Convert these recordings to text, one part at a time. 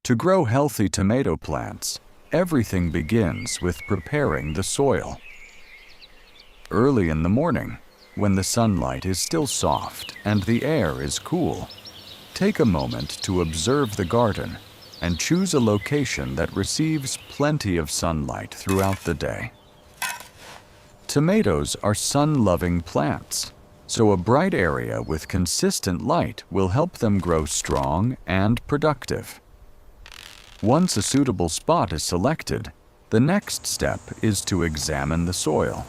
To grow healthy tomato plants, everything begins with preparing the soil. Early in the morning, when the sunlight is still soft and the air is cool, take a moment to observe the garden and choose a location that receives plenty of sunlight throughout the day. Tomatoes are sun-loving plants, so a bright area with consistent light will help them grow strong and productive. Once a suitable spot is selected, the next step is to examine the soil.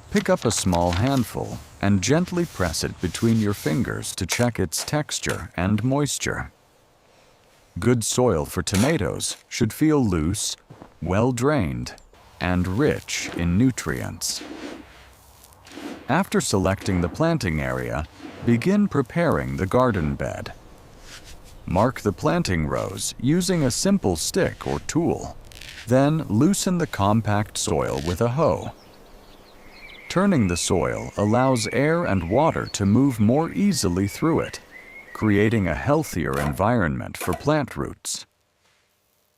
Pick up a small handful and gently press it between your fingers to check its texture and moisture. Good soil for tomatoes should feel loose, well-drained, and rich in nutrients. After selecting the planting area, begin preparing the garden bed. Mark the planting rows using a simple stick or tool. Then loosen the compact soil with a hoe. Turning the soil allows air and water to move more easily through it, creating a healthier environment for plant roots.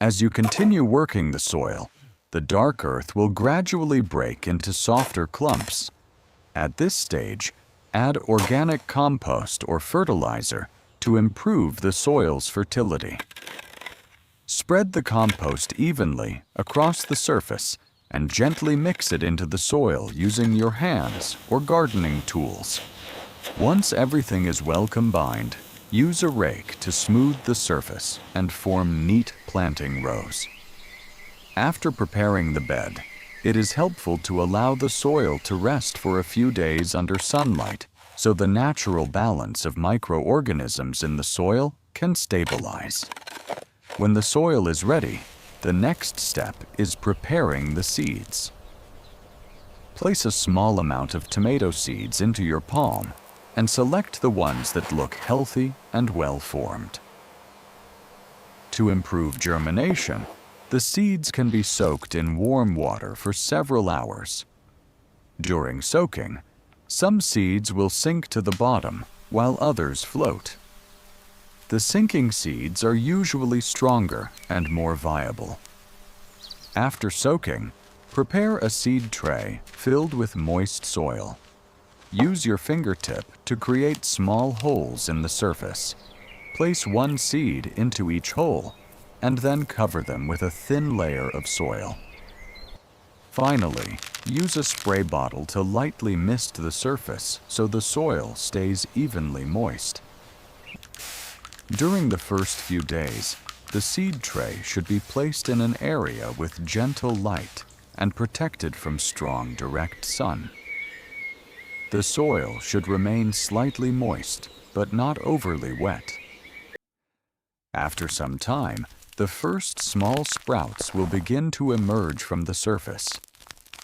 As you continue working the soil, the dark earth will gradually break into softer clumps. At this stage, add organic compost or fertilizer to improve the soil's fertility. Spread the compost evenly across the surface and gently mix it into the soil using your hands or gardening tools. Once everything is well combined, use a rake to smooth the surface and form neat planting rows. After preparing the bed, it is helpful to allow the soil to rest for a few days under sunlight so the natural balance of microorganisms in the soil can stabilize. When the soil is ready, the next step is preparing the seeds. Place a small amount of tomato seeds into your palm and select the ones that look healthy and well-formed. To improve germination, the seeds can be soaked in warm water for several hours. During soaking, some seeds will sink to the bottom while others float. The sinking seeds are usually stronger and more viable. After soaking, prepare a seed tray filled with moist soil. Use your fingertip to create small holes in the surface. Place one seed into each hole and then cover them with a thin layer of soil. Finally, use a spray bottle to lightly mist the surface so the soil stays evenly moist. During the first few days, the seed tray should be placed in an area with gentle light and protected from strong direct sun. The soil should remain slightly moist, but not overly wet. After some time, the first small sprouts will begin to emerge from the surface.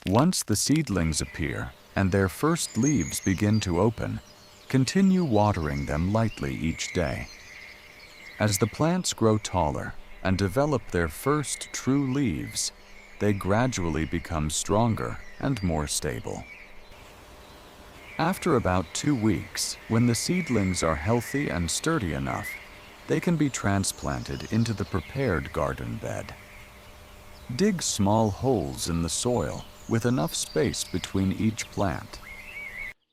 Once the seedlings appear and their first leaves begin to open, continue watering them lightly each day. As the plants grow taller and develop their first true leaves, they gradually become stronger and more stable. After about 2 weeks, when the seedlings are healthy and sturdy enough, they can be transplanted into the prepared garden bed. Dig small holes in the soil with enough space between each plant.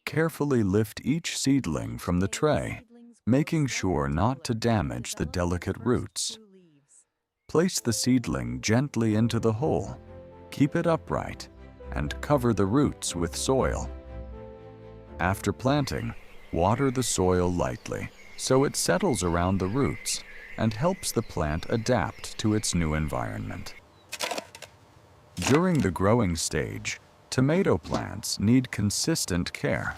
Carefully lift each seedling from the tray, making sure not to damage the delicate roots. Place the seedling gently into the hole, keep it upright, and cover the roots with soil. After planting, water the soil lightly so it settles around the roots and helps the plant adapt to its new environment. During the growing stage, tomato plants need consistent care.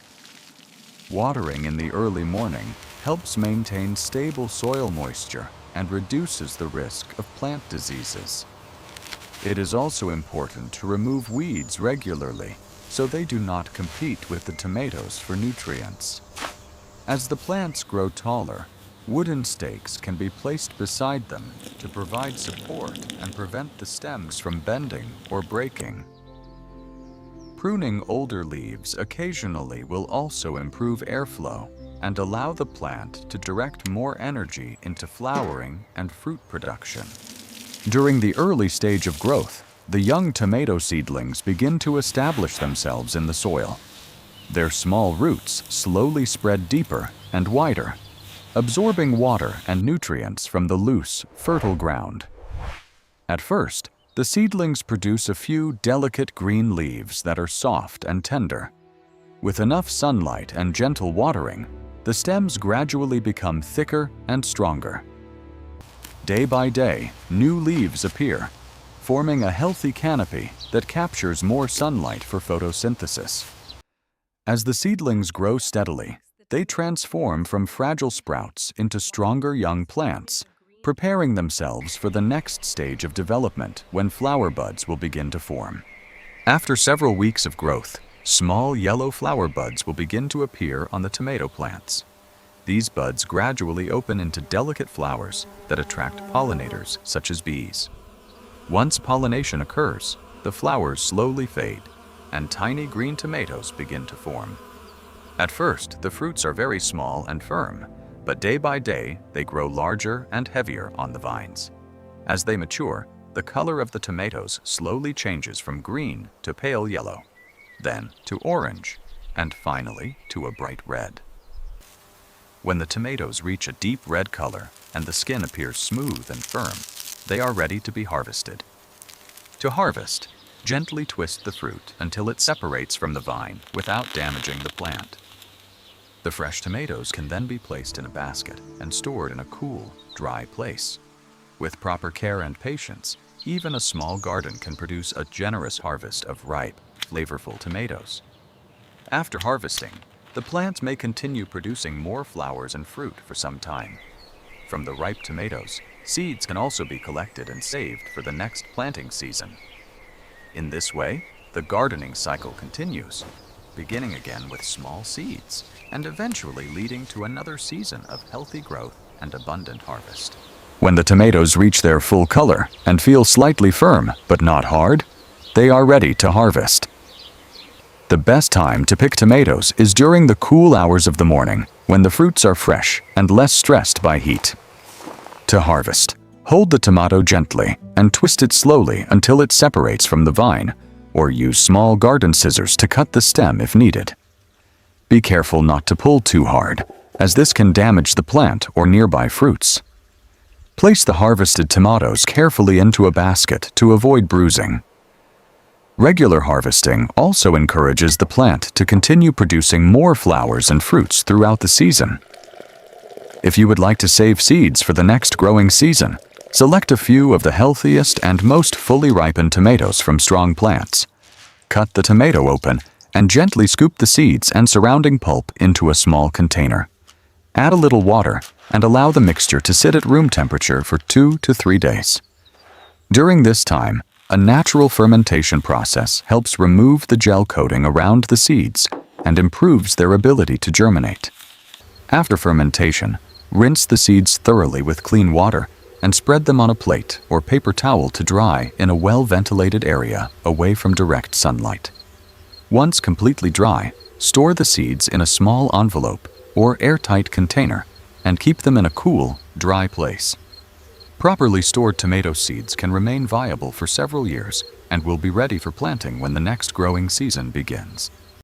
Watering in the early morning helps maintain stable soil moisture and reduces the risk of plant diseases. It is also important to remove weeds regularly so they do not compete with the tomatoes for nutrients. As the plants grow taller, wooden stakes can be placed beside them to provide support and prevent the stems from bending or breaking. Pruning older leaves occasionally will also improve airflow and allow the plant to direct more energy into flowering and fruit production. During the early stage of growth, the young tomato seedlings begin to establish themselves in the soil. Their small roots slowly spread deeper and wider, absorbing water and nutrients from the loose, fertile ground. At first, the seedlings produce a few delicate green leaves that are soft and tender. With enough sunlight and gentle watering, the stems gradually become thicker and stronger. Day by day, new leaves appear, forming a healthy canopy that captures more sunlight for photosynthesis. As the seedlings grow steadily, they transform from fragile sprouts into stronger young plants, preparing themselves for the next stage of development when flower buds will begin to form. After several weeks of growth, small yellow flower buds will begin to appear on the tomato plants. These buds gradually open into delicate flowers that attract pollinators such as bees. Once pollination occurs, the flowers slowly fade, and tiny green tomatoes begin to form. At first, the fruits are very small and firm, but day by day, they grow larger and heavier on the vines. As they mature, the color of the tomatoes slowly changes from green to pale yellow, then to orange, and finally to a bright red. When the tomatoes reach a deep red color and the skin appears smooth and firm, they are ready to be harvested. To harvest, gently twist the fruit until it separates from the vine without damaging the plant. The fresh tomatoes can then be placed in a basket and stored in a cool, dry place. With proper care and patience, even a small garden can produce a generous harvest of ripe, flavorful tomatoes. After harvesting, the plants may continue producing more flowers and fruit for some time. From the ripe tomatoes, seeds can also be collected and saved for the next planting season. In this way, the gardening cycle continues, beginning again with small seeds and eventually leading to another season of healthy growth and abundant harvest. When the tomatoes reach their full color and feel slightly firm but not hard, they are ready to harvest. The best time to pick tomatoes is during the cool hours of the morning, when the fruits are fresh and less stressed by heat. To harvest, hold the tomato gently and twist it slowly until it separates from the vine, or use small garden scissors to cut the stem if needed. Be careful not to pull too hard, as this can damage the plant or nearby fruits. Place the harvested tomatoes carefully into a basket to avoid bruising. Regular harvesting also encourages the plant to continue producing more flowers and fruits throughout the season. If you would like to save seeds for the next growing season, select a few of the healthiest and most fully ripened tomatoes from strong plants. Cut the tomato open and gently scoop the seeds and surrounding pulp into a small container. Add a little water and allow the mixture to sit at room temperature for 2 to 3 days. During this time, a natural fermentation process helps remove the gel coating around the seeds and improves their ability to germinate. After fermentation, rinse the seeds thoroughly with clean water and spread them on a plate or paper towel to dry in a well-ventilated area away from direct sunlight. Once completely dry, store the seeds in a small envelope or airtight container and keep them in a cool, dry place. Properly stored tomato seeds can remain viable for several years and will be ready for planting when the next growing season begins.